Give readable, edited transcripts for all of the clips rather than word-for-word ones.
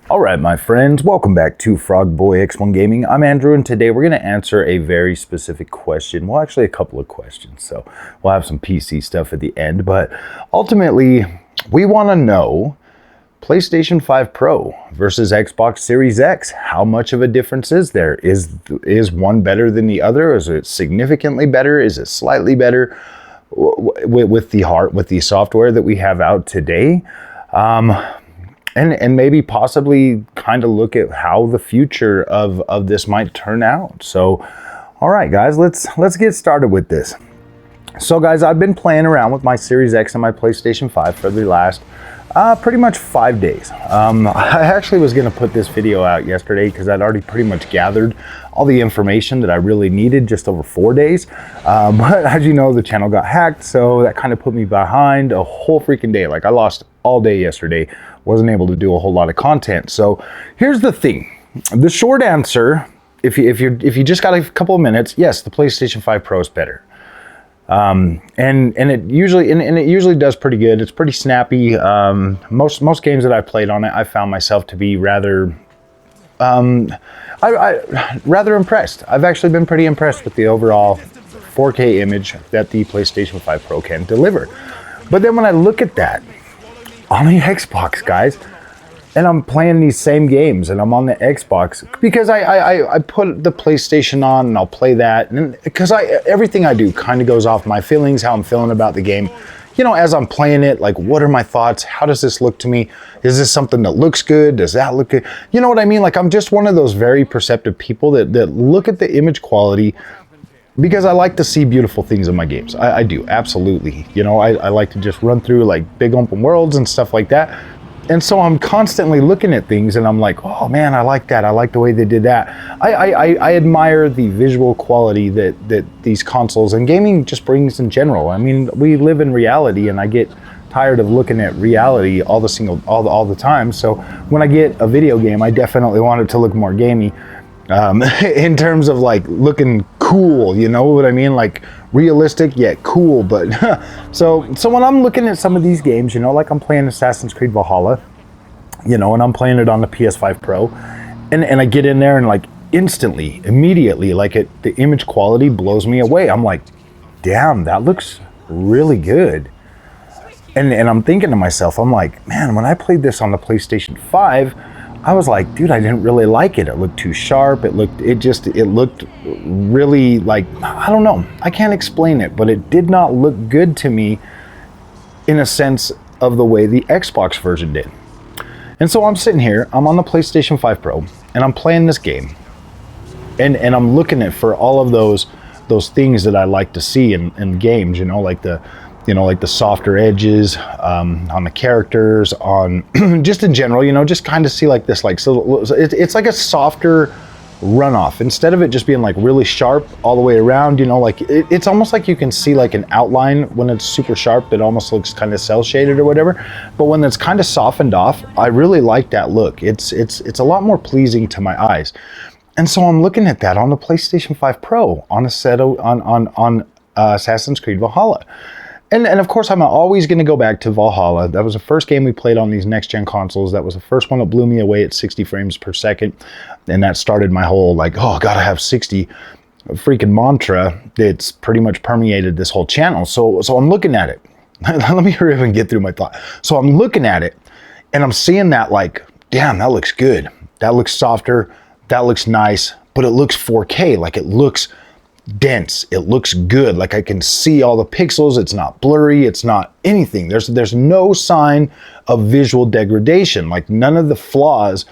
All right, my friends, welcome back to Frog Boy X1 Gaming. I'm Andrew, and today we're going to answer a very specific question. Well, actually a couple of questions, so we'll have some PC stuff at the end, but ultimately we want to know PlayStation 5 Pro versus Xbox Series X. How much of a difference is there? Is one better than the other? Is it significantly better? Is it slightly better with the software that we have out today? And maybe possibly kind of look at how the future of this might turn out. So, all right, guys, let's get started with this. So, guys, I've been playing around with my Series X and my PlayStation 5 for the last pretty much 5 days. I actually was going to put this video out yesterday because I'd already pretty much gathered all the information that I really needed just over 4 days. But as you know, the channel got hacked, so that kind of put me behind a whole freaking day. Like, I lost all day yesterday. Wasn't able to do a whole lot of content. So here's the thing. The short answer, if you just got a couple of minutes, yes, the PlayStation 5 Pro is better. And it usually does pretty good. It's pretty snappy. Most games that I played on it, I found myself to be rather rather impressed. I've actually been pretty impressed with the overall 4K image that the PlayStation 5 Pro can deliver. But then when I look at that on the Xbox, guys, and I'm playing these same games and I'm on the Xbox because I put the PlayStation on and I'll play that, and because everything I do kind of goes off my feelings, how I'm feeling about the game. You know, as I'm playing it, like, what are my thoughts? How does this look to me? Is this something that looks good? Does that look good? You know what I mean? Like, I'm just one of those very perceptive people that look at the image quality because I like to see beautiful things in my games. I do, absolutely. You know, I like to just run through like big open worlds and stuff like that. And so I'm constantly looking at things and I'm like, oh man, I like that. I like the way they did that. I admire the visual quality that these consoles and gaming just brings in general. I mean, we live in reality and I get tired of looking at reality all the time. So when I get a video game, I definitely want it to look more gamey. In terms of like looking cool, you know what I mean? Like realistic yet cool. But so when I'm looking at some of these games, you know, like I'm playing Assassin's Creed Valhalla, you know, and I'm playing it on the PS5 Pro, and I get in there and like instantly, immediately, like the image quality blows me away. I'm like, damn, that looks really good. And I'm thinking to myself, I'm like, man, when I played this on the PlayStation 5, I was like, dude, I didn't really like it. It looked too sharp. It looked really like, I don't know. I can't explain it, but it did not look good to me in a sense of the way the Xbox version did. And so I'm sitting here, I'm on the PlayStation 5 Pro, and I'm playing this game. And I'm looking at for all of those things that I like to see in games, you know, like the softer edges on the characters, on just in general, you know, just kind of see like this, like, so it's like a softer runoff instead of it just being like really sharp all the way around, you know, like it's almost like you can see like an outline when it's super sharp. It almost looks kind of cell shaded or whatever. But when it's kind of softened off, I really like that look. It's a lot more pleasing to my eyes. And so I'm looking at that on the PlayStation 5 Pro on Assassin's Creed Valhalla. And of course, I'm always going to go back to Valhalla. That was the first game we played on these next-gen consoles. That was the first one that blew me away at 60 frames per second. And that started my whole, like, oh, gotta have 60 freaking mantra that's pretty much permeated this whole channel. So I'm looking at it. Let me hurry up and get through my thought. So I'm looking at it, and I'm seeing that, like, damn, that looks good. That looks softer. That looks nice. But it looks 4K. Like, it looks dense. It looks good. Like I can see all the pixels. It's not blurry. It's not anything. There's no sign of visual degradation. Like none of the flaws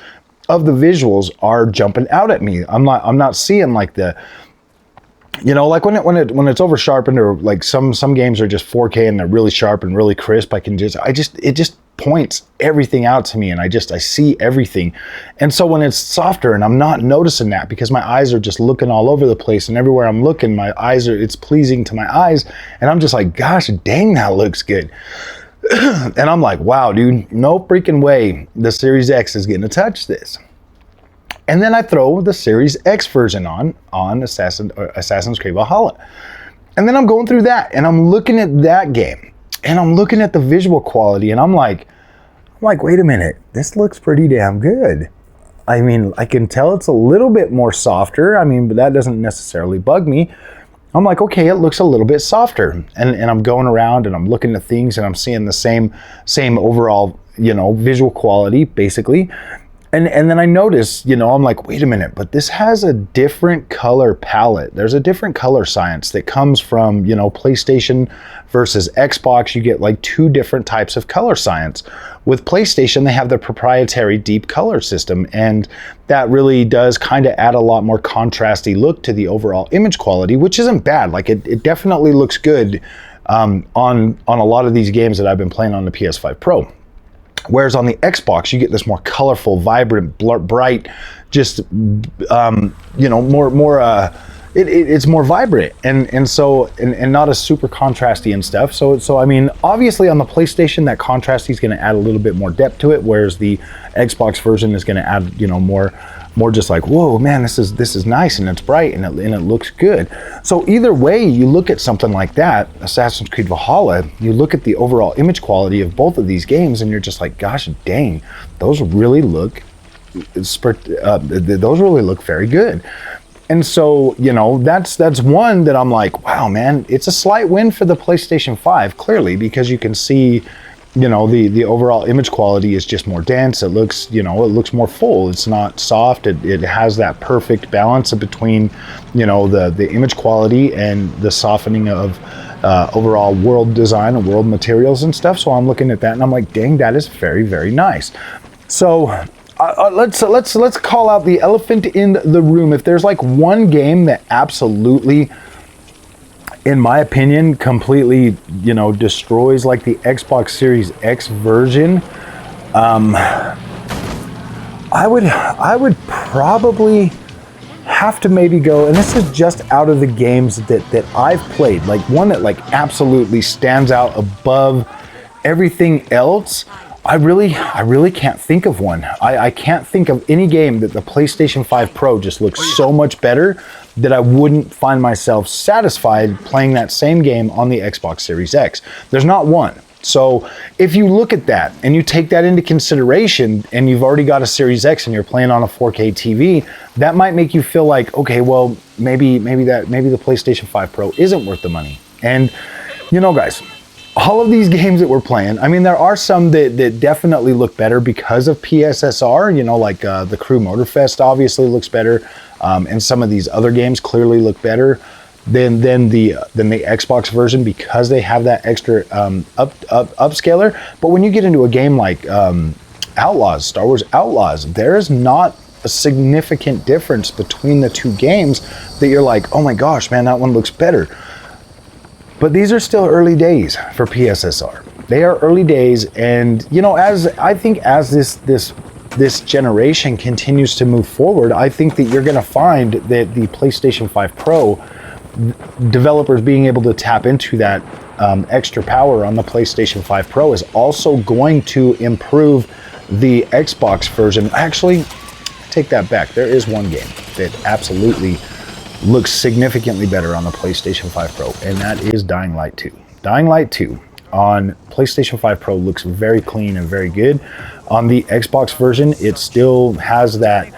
of the visuals are jumping out at me. I'm not seeing like the, you know, like when it's over sharpened, or like some games are just 4K and they're really sharp and really crisp. It just points everything out to me, and I see everything. And so when it's softer and I'm not noticing that because my eyes are just looking all over the place, and everywhere I'm looking, it's pleasing to my eyes, and I'm just like, gosh dang, that looks good. And I'm like, wow, dude, no freaking way the Series X is getting to touch this. And then I throw the Series X version on Assassin's Creed Valhalla. And then I'm going through that, and I'm looking at that game, and I'm looking at the visual quality, and I'm like, like, wait a minute, this looks pretty damn good. I mean, I can tell it's a little bit more softer. I mean, but that doesn't necessarily bug me. I'm like, okay, it looks a little bit softer. And I'm going around and I'm looking at things and I'm seeing the same overall, you know, visual quality, basically. And then I noticed, you know, I'm like, wait a minute, but this has a different color palette. There's a different color science that comes from, you know, PlayStation versus Xbox. You get like two different types of color science. With PlayStation, they have their proprietary deep color system, and that really does kind of add a lot more contrasty look to the overall image quality, which isn't bad. Like it definitely looks good on a lot of these games that I've been playing on the PS5 Pro. Whereas on the Xbox, you get this more colorful, vibrant, bright, just you know, more. It's more vibrant and so not as super contrasty and stuff. So I mean, obviously on the PlayStation, that contrasty is going to add a little bit more depth to it, whereas the Xbox version is going to add, you know, more just like, whoa, man, this is nice and it's bright and it looks good. So either way you look at something like that, Assassin's Creed Valhalla, you look at the overall image quality of both of these games and you're just like, gosh dang, those really look very good. And so, you know, that's one that I'm like, wow, man, it's a slight win for the PlayStation 5, clearly, because you can see, you know, the overall image quality is just more dense. It looks, you know, it looks more full. It's not soft. It has that perfect balance between, you know, the image quality and the softening of overall world design and world materials and stuff. So I'm looking at that and I'm like, dang, that is very, very nice. So let's call out the elephant in the room. If there's like one game that absolutely, in my opinion, completely, you know, destroys like the Xbox Series X version, I would probably have to maybe go, and this is just out of the games that I've played, like one that like absolutely stands out above everything else. I really can't think of one. I can't think of any game that the PlayStation 5 Pro just looks so much better that I wouldn't find myself satisfied playing that same game on the Xbox Series X. There's not one. So if you look at that and you take that into consideration and you've already got a Series X and you're playing on a 4K TV, that might make you feel like, okay, well, maybe the PlayStation 5 Pro isn't worth the money. And you know, guys, all of these games that we're playing, I mean, there are some that definitely look better because of PSSR, you know, like the Crew Motorfest obviously looks better, and some of these other games clearly look better than the Xbox version because they have that extra upscaler. But when you get into a game like Outlaws, Star Wars Outlaws, there is not a significant difference between the two games that you're like, oh my gosh, man, that one looks better. But these are still early days for PSSR. They are early days, and you know, as this generation continues to move forward, I think that you're going to find that the PlayStation 5 Pro developers being able to tap into that extra power on the PlayStation 5 Pro is also going to improve the Xbox version. Actually, take that back. There is one game that absolutely looks significantly better on the PlayStation 5 Pro, and that is Dying Light 2. Dying Light 2 on PlayStation 5 Pro looks very clean and very good. On the Xbox version, it still has that,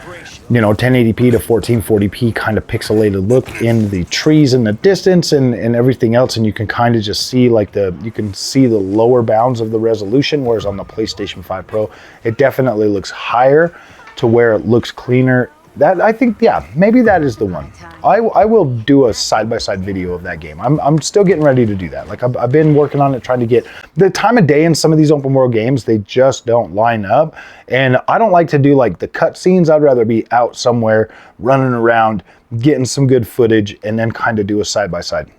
you know, 1080p to 1440p kind of pixelated look in the trees in the distance and everything else, and you can kind of just see like you can see the lower bounds of the resolution, whereas on the PlayStation 5 Pro, it definitely looks higher to where it looks cleaner. That, I think, yeah, maybe that is the one. I will do a side-by-side video of that game. I'm still getting ready to do that. Like I've been working on it, trying to get the time of day in some of these open world games. They just don't line up, and I don't like to do like the cut scenes. I'd rather be out somewhere running around, getting some good footage, and then kind of do a side-by-side.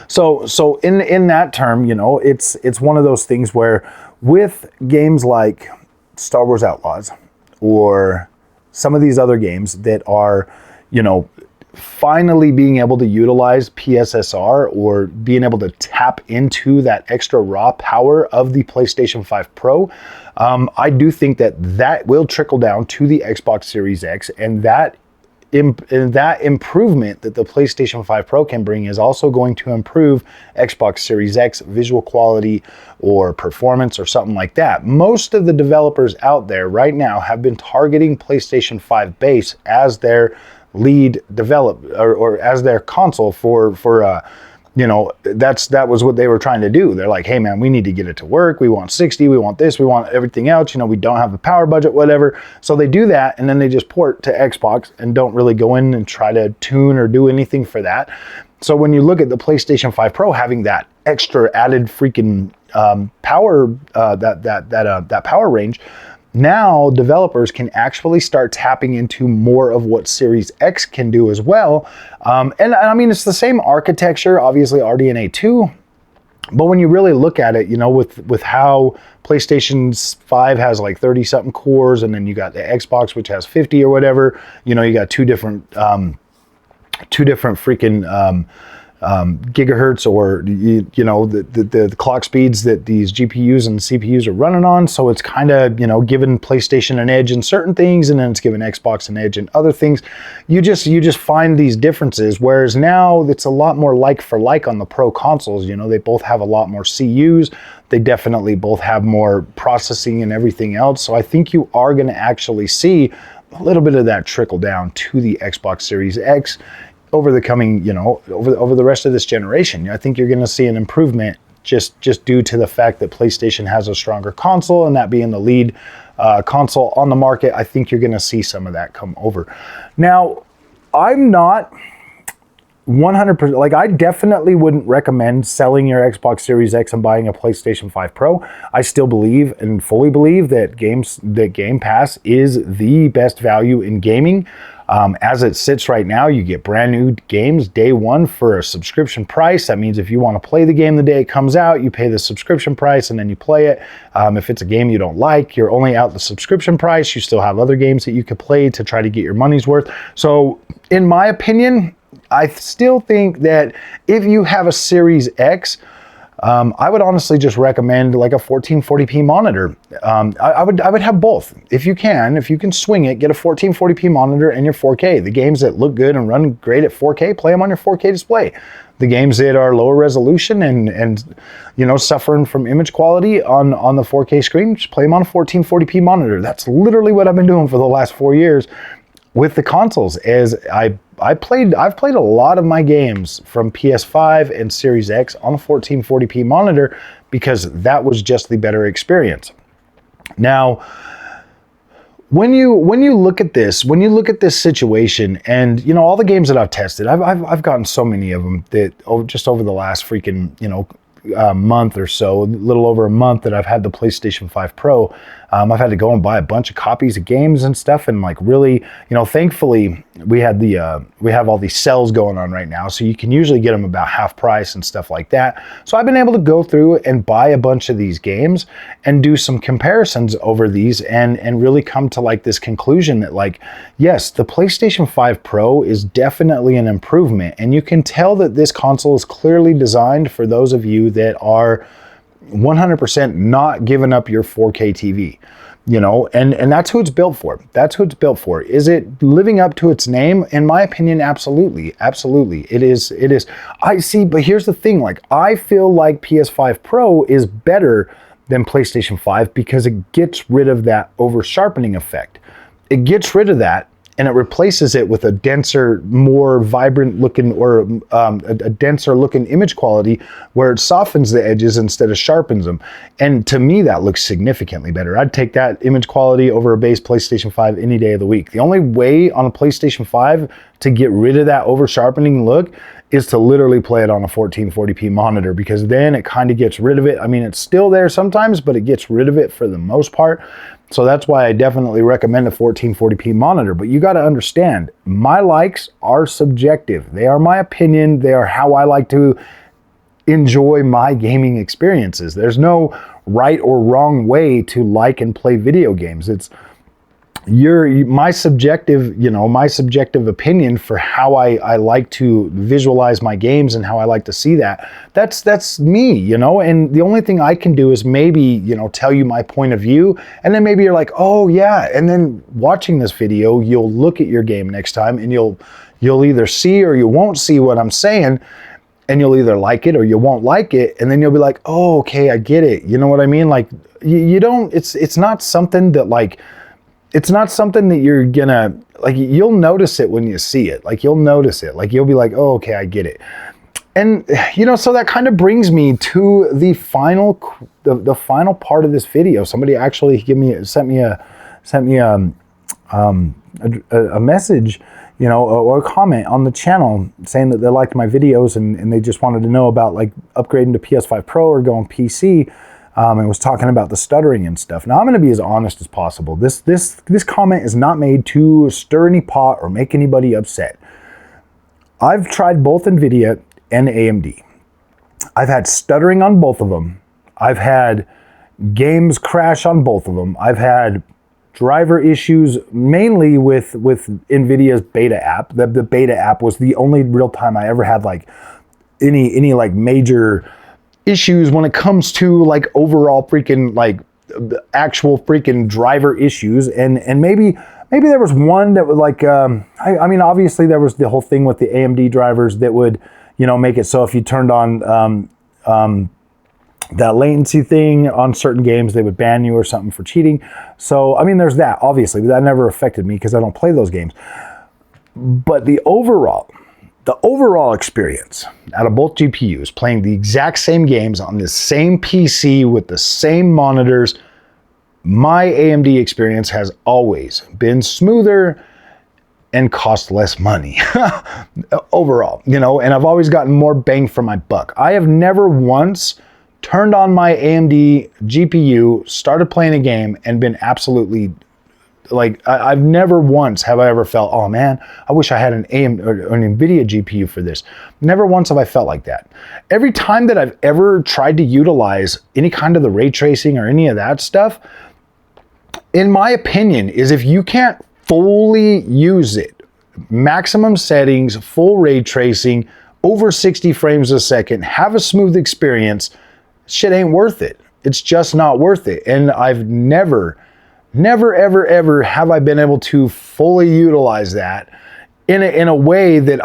So in that term, you know, it's one of those things where with games like Star Wars Outlaws or some of these other games that are, you know, finally being able to utilize PSSR or being able to tap into that extra raw power of the PlayStation 5 Pro, I do think that will trickle down to the Xbox Series X, and that that improvement that the PlayStation 5 Pro can bring is also going to improve Xbox Series X visual quality or performance or something like that. Most of the developers out there right now have been targeting PlayStation 5 base as their lead or as their console for you know, that was what they were trying to do. They're like, hey man, we need to get it to work. We want 60, we want this, we want everything else. You know, we don't have the power budget, whatever. So they do that, and then they just port to Xbox and don't really go in and try to tune or do anything for that. So when you look at the PlayStation 5 Pro having that extra added freaking power, that power range, now developers can actually start tapping into more of what Series X can do as well. And I mean, it's the same architecture, obviously RDNA 2, but when you really look at it, you know, with how PlayStation 5 has like 30 something cores, and then you got the Xbox, which has 50 or whatever, you know, you got two different freaking gigahertz, or you know, the clock speeds that these GPUs and CPUs are running on. So it's kind of, you know, giving PlayStation an edge in certain things, and then it's giving Xbox an edge in other things. You just find these differences, whereas now it's a lot more like for like on the Pro consoles. You know, they both have a lot more CUs. They definitely both have more processing and everything else. So I think you are going to actually see a little bit of that trickle down to the Xbox Series X over the coming, you know, over the rest of this generation. I think you're going to see an improvement just due to the fact that PlayStation has a stronger console, and that being the lead console on the market. I think you're going to see some of that come over. Now, I'm not 100%, like, I definitely wouldn't recommend selling your Xbox Series X and buying a PlayStation 5 Pro. I still believe and fully believe that Game Pass is the best value in gaming. As it sits right now, you get brand new games day one for a subscription price. That means if you want to play the game the day it comes out, you pay the subscription price and then you play it. If it's a game you don't like, you're only out the subscription price. You still have other games that you could play to try to get your money's worth. So in my opinion, I still think that if you have a Series X, I would honestly just recommend like a 1440p monitor. I would have both. If you can swing it, get a 1440p monitor and your 4K. The games that look good and run great at 4K, play them on your 4K display. The games that are lower resolution and you know, suffering from image quality on the 4K screen, just play them on a 1440p monitor. That's literally what I've been doing for the last 4 years with the consoles. As I've played a lot of my games from PS5 and Series X on a 1440p monitor because that was just the better experience. Now, when you look at this situation, and you know, all the games that I've tested, I've gotten so many of them that just over the last freaking, you know, month or so, a little over a month that I've had the PlayStation 5 Pro, I've had to go and buy a bunch of copies of games and stuff, and like really, you know, thankfully we have all these sales going on right now, so you can usually get them about half price and stuff like that. So I've been able to go through and buy a bunch of these games and do some comparisons over these, and really come to like this conclusion that, like, yes, the PlayStation 5 Pro is definitely an improvement, and you can tell that this console is clearly designed for those of you that are 100% not giving up your 4K TV, you know, and that's who it's built for. That's who it's built for. Is it living up to its name? In my opinion, absolutely. Absolutely. It is. I see, but here's the thing, like, I feel like PS5 Pro is better than PlayStation 5 because it gets rid of that over sharpening effect. It gets rid of that, and it replaces it with a denser, more vibrant looking, or a denser looking image quality where it softens the edges instead of sharpens them. And to me, that looks significantly better. I'd take that image quality over a base PlayStation 5 any day of the week. The only way on a PlayStation 5 to get rid of that over sharpening look is to literally play it on a 1440p monitor, because then it kind of gets rid of it. I mean, it's still there sometimes, but it gets rid of it for the most part. So that's why I definitely recommend a 1440p monitor. But you got to understand, my likes are subjective. They are my opinion. They are how I like to enjoy my gaming experiences. There's no right or wrong way to like and play video games. It's, my subjective, my subjective opinion for how I like to visualize my games and how I like to see that's me, and the only thing I can do is maybe, tell you my point of view, and then maybe you're like, oh yeah, and then watching this video, you'll look at your game next time and you'll either see or you won't see what I'm saying, and you'll either like it or you won't like it, and then you'll be like, oh, okay, I get it. You know what I mean? Like, you don't, it's not something that like, it's not something that you're gonna, like, you'll notice it when you see it. Like, you'll notice it. Like, you'll be like, oh, okay, I get it. And, so that kind of brings me to the final part of this video. Somebody actually sent me a message, or a comment on the channel saying that they liked my videos and they just wanted to know about like upgrading to PS5 Pro or going PC. And was talking about the stuttering and stuff. Now I'm going to be as honest as possible. This comment is not made to stir any pot or make anybody upset. I've tried both NVIDIA and AMD. I've had stuttering on both of them. I've had games crash on both of them. I've had driver issues mainly with NVIDIA's beta app. The beta app was the only real time I ever had like any like major issues when it comes to like overall freaking like actual freaking driver issues, and maybe there was one that was like I mean obviously there was the whole thing with the AMD drivers that would make it so if you turned on that latency thing on certain games they would ban you or something for cheating. So I mean there's that obviously, but that never affected me because I don't play those games. But the overall experience out of both GPUs, playing the exact same games on the same PC with the same monitors, my AMD experience has always been smoother and cost less money overall, and I've always gotten more bang for my buck. I have never once turned on my AMD GPU, started playing a game, and been absolutely like, I've never once have I ever felt, oh man, I wish I had an NVIDIA GPU for this. Never once have I felt like that. Every time that I've ever tried to utilize any kind of the ray tracing or any of that stuff, in my opinion, is if you can't fully use it, maximum settings, full ray tracing, over 60 frames a second, have a smooth experience, shit ain't worth it. It's just not worth it. And I've never, ever have I been able to fully utilize that in a way that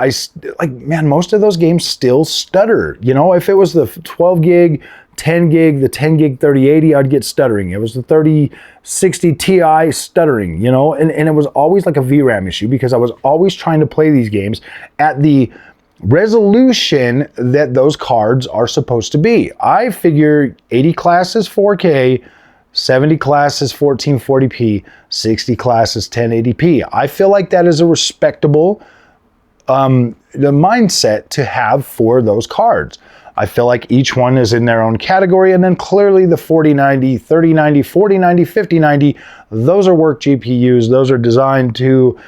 man, most of those games still stutter. If it was the 12 gig, 10 gig, the 10 gig 3080, I'd get stuttering. It was the 3060 Ti stuttering, and it was always like a VRAM issue because I was always trying to play these games at the resolution that those cards are supposed to be. I figure 80 class is 4K, 70 class is 1440p, 60 class is 1080p. I feel like that is a respectable the mindset to have for those cards. I feel like each one is in their own category, and then clearly the 4090, 3090, 4090, 5090, those are work GPUs. Those are designed to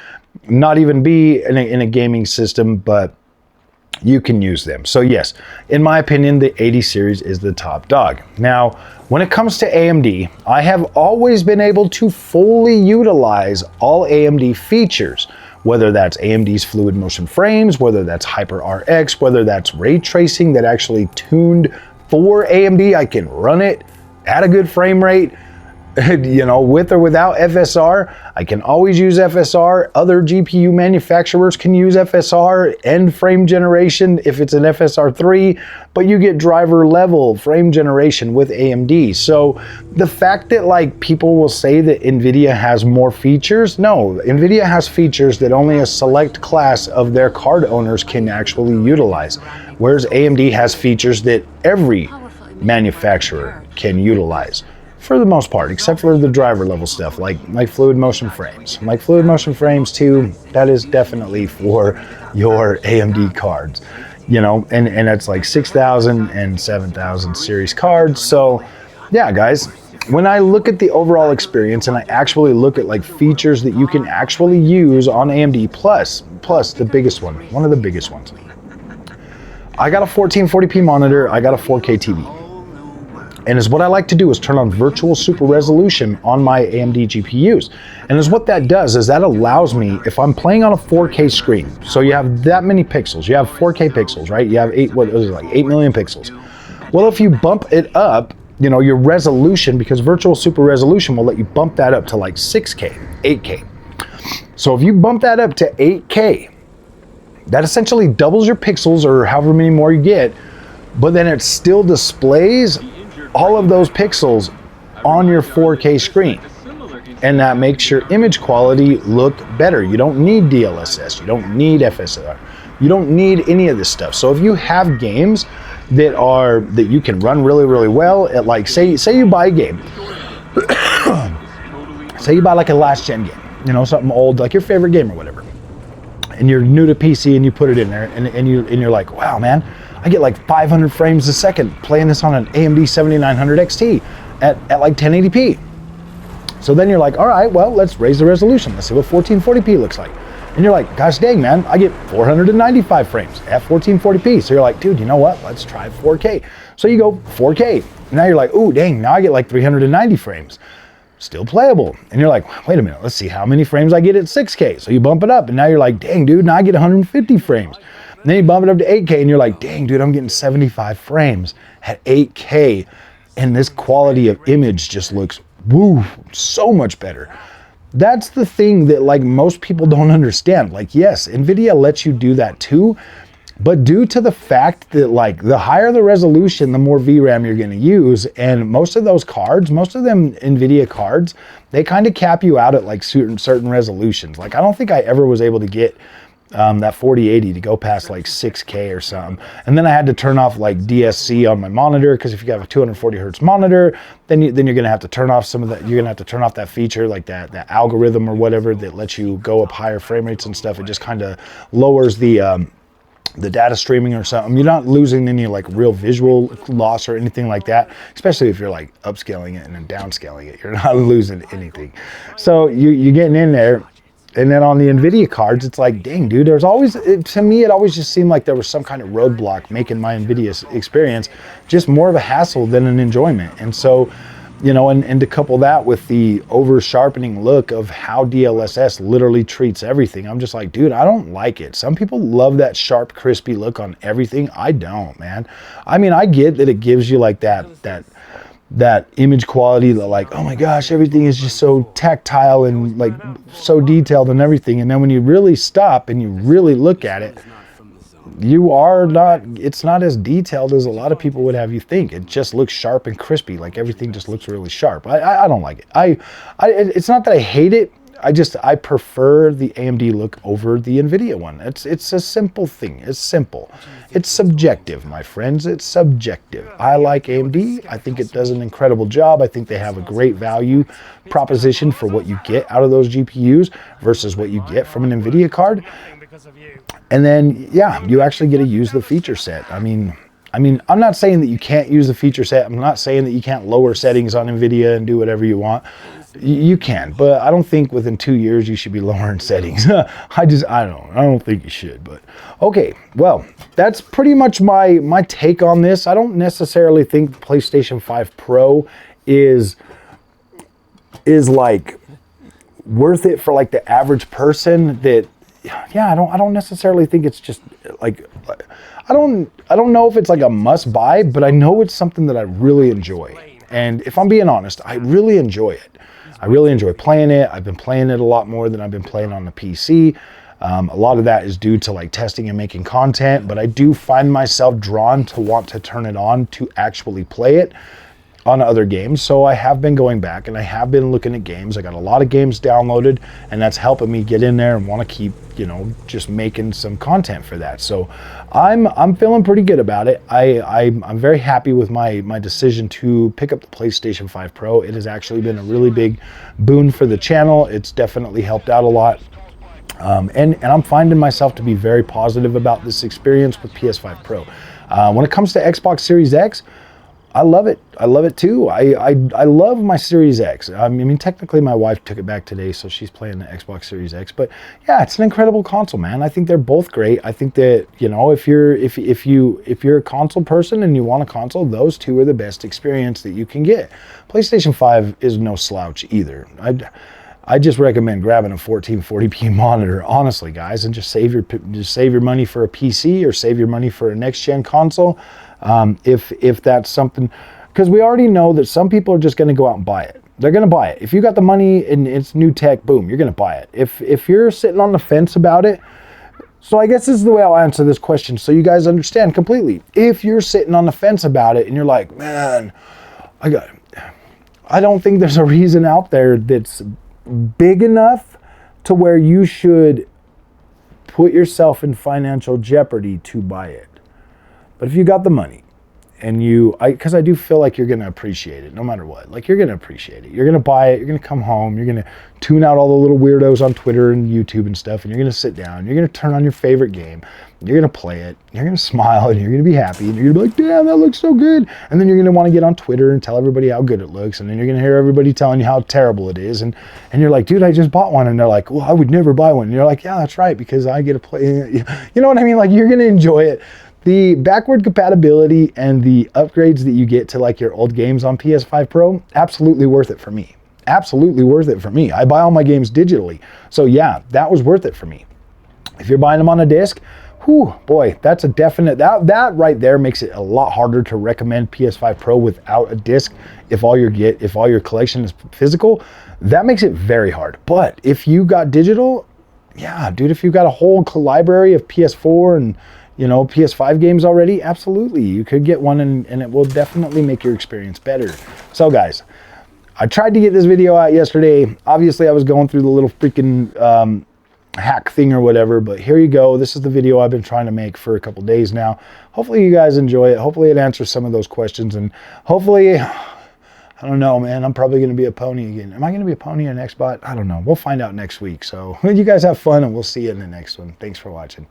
not even be in a gaming system, but you can use them. So yes, in my opinion, the 80 series is the top dog. Now, when it comes to AMD, I have always been able to fully utilize all AMD features, whether that's AMD's fluid motion frames, whether that's HyperRX, whether that's ray tracing that actually tuned for AMD. I can run it at a good frame rate, with or without FSR. I can always use FSR. Other GPU manufacturers can use FSR and frame generation if it's an FSR 3, but you get driver level frame generation with AMD. So the fact that like people will say that NVIDIA has more features, no, NVIDIA has features that only a select class of their card owners can actually utilize, whereas AMD has features that every manufacturer can utilize. For the most part, except for the driver level stuff, like fluid motion frames. Like fluid motion frames too, that is definitely for your AMD cards, and it's like 6,000 and 7,000 series cards. So yeah, guys, when I look at the overall experience and I actually look at like features that you can actually use on AMD plus the biggest one of the biggest ones. I got a 1440p monitor, I got a 4K TV. And is what I like to do is turn on virtual super resolution on my AMD GPUs. And is what that does is that allows me, if I'm playing on a 4K screen, so you have that many pixels, you have 4K pixels, right? You have 8 million pixels. Well, if you bump it up, you know, your resolution, because virtual super resolution will let you bump that up to like 6K, 8K. So if you bump that up to 8K, that essentially doubles your pixels or however many more you get, but then it still displays all of those pixels on your 4K screen. And that makes your image quality look better. You don't need DLSS, you don't need FSR, you don't need any of this stuff. So if you have games that you can run really, really well at, like, say you buy a game, say you buy like a last gen game, you know, something old, like your favorite game or whatever, and you're new to PC and you put it in there and you're like, wow, man, I get like 500 frames a second playing this on an AMD 7900 XT at like 1080p. So then you're like, all right, well, let's raise the resolution. Let's see what 1440p looks like. And you're like, gosh dang, man, I get 495 frames at 1440p. So you're like, dude, you know what? Let's try 4K. So you go 4K. Now you're like, ooh, dang, now I get like 390 frames. Still playable. And you're like, wait a minute, let's see how many frames I get at 6K. So you bump it up and now you're like, dang, dude, now I get 150 frames. And then you bump it up to 8K and you're like, dang, dude, I'm getting 75 frames at 8K. And this quality of image just looks, woo, so much better. That's the thing that, like, most people don't understand. Like, yes, NVIDIA lets you do that too, but due to the fact that, like, the higher the resolution, the more VRAM you're going to use. And most of those cards, most of them NVIDIA cards, they kind of cap you out at like certain resolutions. Like, I don't think I ever was able to get that 4080 to go past like 6K or something. And then I had to turn off like DSC on my monitor, because if you have a 240 hertz monitor, then you're going to have to turn off some of that. You're going to have to turn off that feature, like that algorithm or whatever that lets you go up higher frame rates and stuff. It just kind of lowers the data streaming or something. You're not losing any like real visual loss or anything like that, especially if you're like upscaling it and then downscaling it. You're not losing anything. So you're getting in there. And then on the NVIDIA cards, it's like, dang, dude, there's always, to me, it always just seemed like there was some kind of roadblock making my NVIDIA experience just more of a hassle than an enjoyment. And so, you know, and to couple that with the over sharpening look of how DLSS literally treats everything, I'm just like, dude, I don't like it. Some people love that sharp, crispy look on everything. I don't, man. I mean, I get that it gives you like that image quality, that like, oh my gosh, everything is just so tactile and like so detailed and everything. And then when you really stop and you really look at it, it's not as detailed as a lot of people would have you think. It just looks sharp and crispy. Like everything just looks really sharp. I don't like it. It's not that I hate it. I prefer the AMD look over the NVIDIA one. It's a simple thing. It's simple. It's subjective, my friends. It's subjective. I like AMD. I think it does an incredible job. I think they have a great value proposition for what you get out of those GPUs versus what you get from an NVIDIA card. And then, yeah, you actually get to use the feature set. I mean, I'm not saying that you can't use the feature set. I'm not saying that you can't lower settings on NVIDIA and do whatever you want. You can, but I don't think within 2 years you should be lowering settings. I don't think you should, but okay. Well, that's pretty much my take on this. I don't necessarily think the PlayStation 5 Pro is like worth it for like the average person. That, yeah, I don't necessarily think it's just like, I don't know if it's like a must buy, but I know it's something that I really enjoy. And if I'm being honest, I really enjoy it. I really enjoy playing it. I've been playing it a lot more than I've been playing on the PC. A lot of that is due to like testing and making content, but I do find myself drawn to want to turn it on to actually play it on other games. So I have been going back and I have been looking at games. I got a lot of games downloaded, and that's helping me get in there and want to keep, you know, just making some content for that. So I'm feeling pretty good about it. I'm very happy with my decision to pick up the PlayStation 5 Pro. It has actually been a really big boon for the channel. It's definitely helped out a lot. And I'm finding myself to be very positive about this experience with PS5 Pro. When it comes to Xbox Series X, I love it. I love it too. I love my Series X. I mean, technically my wife took it back today, so she's playing the Xbox Series X. But yeah, it's an incredible console, man. I think they're both great. I think that, you know, if you're a console person and you want a console, those two are the best experience that you can get. PlayStation 5 is no slouch either. I just recommend grabbing a 1440p monitor, honestly, guys, and just save your money for a PC or save your money for a next gen console. If that's something, because we already know that some people are just going to go out and buy it. They're going to buy it. If you got the money and it's new tech, boom, you're going to buy it. If you're sitting on the fence about it, so I guess this is the way I'll answer this question so you guys understand completely. If you're sitting on the fence about it and you're like, man, I don't think there's a reason out there that's big enough to where you should put yourself in financial jeopardy to buy it. But if you got the money and because I do feel like you're going to appreciate it no matter what. Like, you're going to appreciate it. You're going to buy it. You're going to come home. You're going to tune out all the little weirdos on Twitter and YouTube and stuff. And you're going to sit down. You're going to turn on your favorite game. You're going to play it. You're going to smile and you're going to be happy. And you're going to be like, damn, that looks so good. And then you're going to want to get on Twitter and tell everybody how good it looks. And then you're going to hear everybody telling you how terrible it is. And you're like, dude, I just bought one. And they're like, well, I would never buy one. And you're like, yeah, that's right, because I get to play. You know what I mean? Like, you're going to enjoy it. The backward compatibility and the upgrades that you get to like your old games on PS5 Pro, absolutely worth it for me. Absolutely worth it for me. I buy all my games digitally. So yeah, that was worth it for me. If you're buying them on a disc, whew, boy, that's a definite, that right there makes it a lot harder to recommend PS5 Pro without a disc. If all your collection is physical, that makes it very hard. But if you got digital, yeah, dude, if you've got a whole library of PS4 and, you know, PS5 games already, absolutely, you could get one and it will definitely make your experience better. So guys, I tried to get this video out yesterday. Obviously, I was going through the little freaking hack thing or whatever, but here you go. This is the video I've been trying to make for a couple days now. Hopefully you guys enjoy it. Hopefully it answers some of those questions, and hopefully, I don't know, man, I'm probably going to be a pony again. Am I going to be a pony in XBot? I don't know. We'll find out next week. So you guys have fun, and we'll see you in the next one. Thanks for watching.